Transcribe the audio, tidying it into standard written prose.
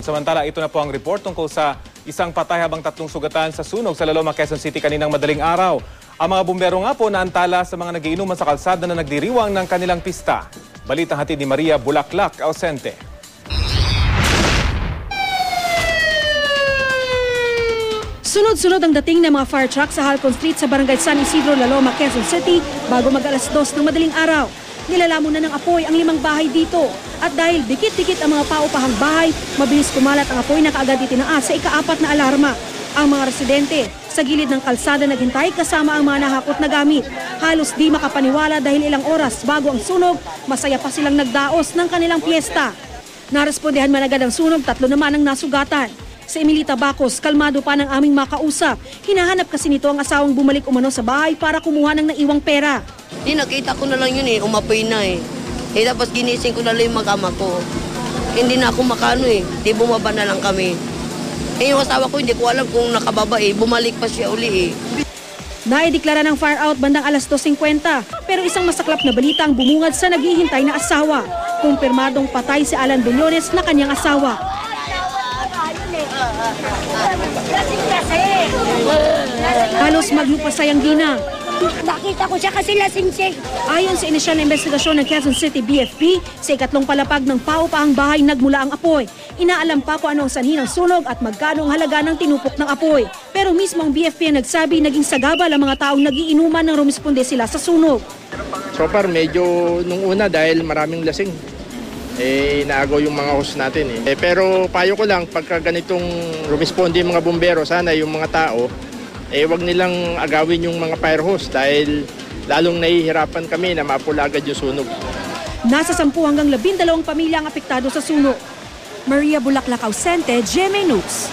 Samantala, ito na po ang report tungkol sa isang patay habang 3 sugatan sa sunog sa Laloma, Quezon City kaninang madaling araw. Ang mga bumbero nga po naantala sa mga nagiinuman sa kalsada na nagdiriwang ng kanilang pista. Balitang hatid ni Maria Bulaklak Ausente. Sunod-sunod ang dating ng mga fire truck sa Halcon Street sa Barangay San Isidro, Laloma, Quezon City bago mag-alas 2 ng madaling araw. Nilalamon na ng apoy ang 5 bahay dito. At dahil dikit-dikit ang mga paupahang bahay, mabilis kumalat ang apoy na kaagad itinaas sa ika-4 na alarma. Ang mga residente sa gilid ng kalsada naghintay kasama ang mga nahakot na gamit. Halos di makapaniwala dahil ilang oras bago ang sunog, masaya pa silang nagdaos ng kanilang piyesta. Narespondehan man agad ang sunog, 3 naman ang nasugatan. Sa Emilita Bacos, kalmado pa ng aming makausap. Hinahanap kasi nito ang asawang bumalik umano sa bahay para kumuha ng naiwang pera. Nakita ko na lang yun umapoy na tapos ginising ko na lang yung mag-ama ko. Hindi na ako makano bumaba na lang kami. Yung asawa ko hindi ko alam kung nakababa bumalik pa siya uli Naideklara ng fire out bandang alas 2:50 pero isang masaklap na balita ang bumungad sa naghihintay na asawa. Kumpirmadong patay si Alan Bellones na kanyang asawa. Halos maglupasay ang ginang. Nakita ko siya kasi lasing siya. Ayon sa inisyal na investigasyon ng Quezon City BFP, sa ikatlong palapag ng paupahang bahay nagmula ang apoy. Inaalam pa kung ano ang sanhi ng sunog at magkano ang halaga ng tinupok ng apoy. Pero mismo ang BFP ang nagsabi naging sagabal ang mga taong nagiinuman nang rumisponde sila sa sunog. So far medyo nung una dahil maraming lasing, naagaw yung mga host natin pero payo ko lang pagka ganitong rumisponde yung mga bumbero, sana yung mga tao wag nilang agawin yung mga fire hose dahil lalong nahihirapan kami na mapula agad yung sunog. Nasa 10 hanggang 12 pamilya ang apektado sa sunog. Maria Bulaklak Ausente, GMA News.